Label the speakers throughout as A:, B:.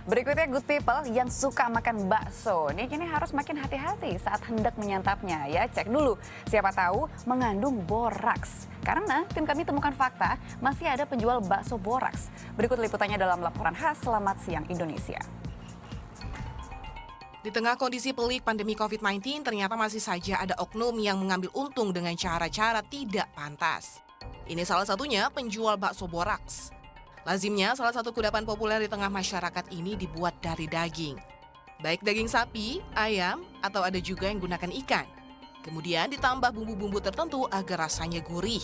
A: Berikutnya good people yang suka makan bakso. Nih kini harus makin hati-hati saat hendak menyantapnya ya. Cek dulu, siapa tahu mengandung boraks. Karena tim kami temukan fakta masih ada penjual bakso boraks. Berikut liputannya dalam laporan khas Selamat Siang Indonesia.
B: Di tengah kondisi pelik pandemi COVID-19, ternyata masih saja ada oknum yang mengambil untung dengan cara-cara tidak pantas. Ini salah satunya penjual bakso boraks. Lazimnya, salah satu kudapan populer di tengah masyarakat ini dibuat dari daging. Baik daging sapi, ayam, atau ada juga yang gunakan ikan. Kemudian ditambah bumbu-bumbu tertentu agar rasanya gurih.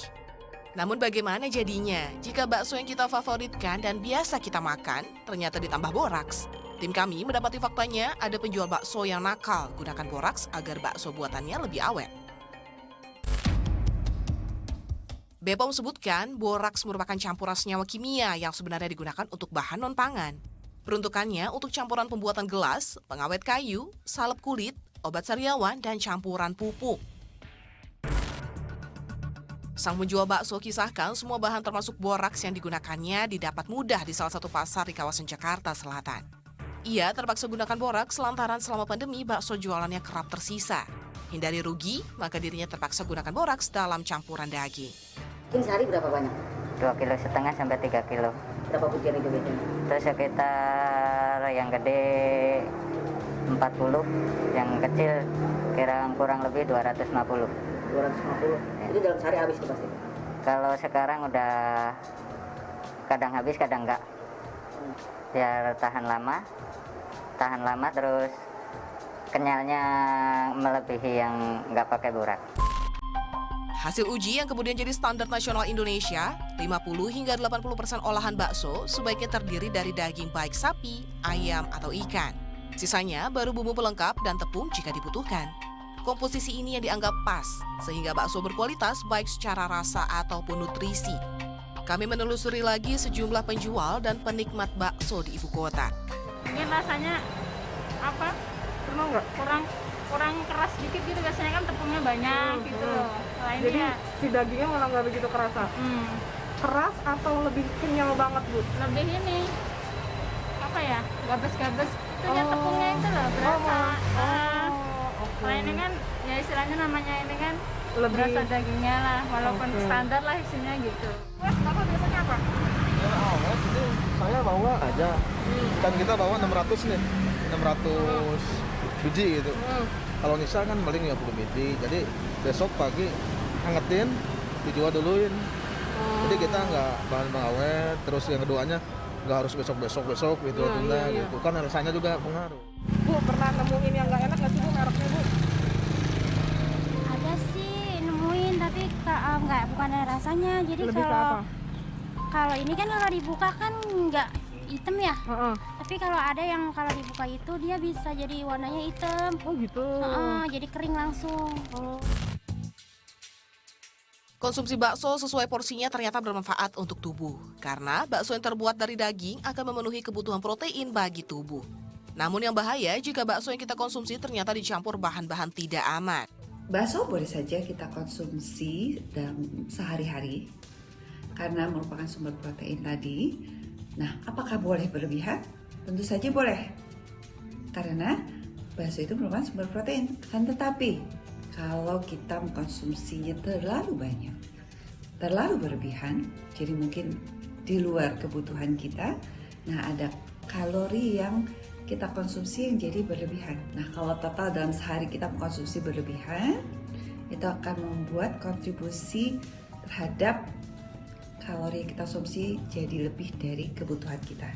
B: Namun bagaimana jadinya jika bakso yang kita favoritkan dan biasa kita makan ternyata ditambah boraks? Tim kami mendapati faktanya ada penjual bakso yang nakal gunakan boraks agar bakso buatannya lebih awet. BPOM sebutkan boraks merupakan campuran senyawa kimia yang sebenarnya digunakan untuk bahan non-pangan. Peruntukannya untuk campuran pembuatan gelas, pengawet kayu, salep kulit, obat sariawan, dan campuran pupuk. Sang penjual bakso kisahkan semua bahan termasuk boraks yang digunakannya didapat mudah di salah satu pasar di kawasan Jakarta Selatan. Ia terpaksa gunakan boraks lantaran selama pandemi bakso jualannya kerap tersisa. Hindari rugi, maka dirinya terpaksa gunakan boraks dalam campuran daging.
C: Mungkin sehari berapa banyak?
D: 2,5 kilo sampai 3 kilo.
C: Berapa butiran itu biasanya?
D: Terus sekitar yang gede 40, yang kecil kurang lebih 250.
C: 250?
D: Ya.
C: Itu dalam sehari habis itu pasti?
D: Kalau sekarang udah kadang habis, kadang enggak. Biar tahan lama terus kenyalnya melebihi yang nggak pakai boraks.
B: Hasil uji yang kemudian jadi standar nasional Indonesia, 50 hingga 80% olahan bakso sebaiknya terdiri dari daging baik sapi, ayam, atau ikan. Sisanya baru bumbu pelengkap dan tepung jika dibutuhkan. Komposisi ini yang dianggap pas, sehingga bakso berkualitas baik secara rasa ataupun nutrisi. Kami menelusuri lagi sejumlah penjual dan penikmat bakso di ibu kota.
E: Mungkin rasanya kurang keras dikit gitu, biasanya kan tepungnya banyak gitu loh. Nah, ini
F: jadi
E: ya
F: si dagingnya malah nggak begitu kerasa. Keras atau lebih kenyal banget, Bu?
E: lebih ini gabes-gabes itu ya tepungnya itu loh berasa. Nah ini kan ya istilahnya namanya ini kan
F: Lebih
E: berasa dagingnya lah, walaupun standar lah isinya gitu.
F: Bapak biasanya apa?
G: Ya awet ini saya bawa aja. Kan kita bawa 600 nih, 600 biji gitu. Kalau Nisa kan paling 50 biji. Jadi besok pagi hangetin, dijual duluin. Jadi kita nggak bahan awet. Terus yang keduanya nggak harus besok gitu, tunda gitu. Kan rasanya juga pengaruh.
F: Bu, pernah nemuin yang nggak enak nggak sih, Bu, mereknya, Bu?
H: Ada sih nemuin, tapi bukan ada rasanya. Jadi
F: Lebih ke apa?
H: kalau ini kan kalau dibuka kan nggak hitam ya. Tapi kalau ada yang kalau dibuka itu dia bisa jadi warnanya hitam.
F: Oh gitu.
H: Jadi kering langsung.
B: Konsumsi bakso sesuai porsinya ternyata bermanfaat untuk tubuh. Karena bakso yang terbuat dari daging akan memenuhi kebutuhan protein bagi tubuh. Namun yang bahaya jika bakso yang kita konsumsi ternyata dicampur bahan-bahan tidak aman.
I: Bakso boleh saja kita konsumsi dalam sehari-hari karena merupakan sumber protein tadi. Nah, apakah boleh berlebihan? Tentu saja boleh. Karena bakso itu merupakan sumber protein. Kan tetapi kalau kita mengkonsumsinya terlalu banyak, terlalu berlebihan, jadi mungkin di luar kebutuhan kita, nah ada kalori yang kita konsumsi yang jadi berlebihan. Nah, kalau total dalam sehari kita mengkonsumsi berlebihan, itu akan membuat kontribusi terhadap kalori yang kita konsumsi jadi lebih dari kebutuhan kita.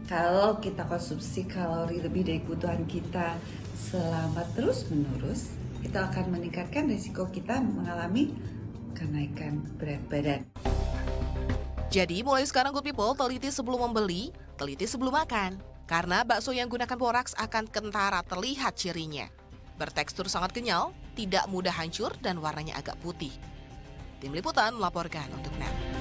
I: Kalau kita konsumsi kalori lebih dari kebutuhan kita selama terus-menerus, itu akan meningkatkan risiko kita mengalami kenaikan berat badan.
B: Jadi mulai sekarang good people, teliti sebelum membeli, teliti sebelum makan. Karena bakso yang gunakan boraks akan kentara terlihat cirinya. Bertekstur sangat kenyal, tidak mudah hancur, dan warnanya agak putih. Tim Liputan melaporkan untuk NET.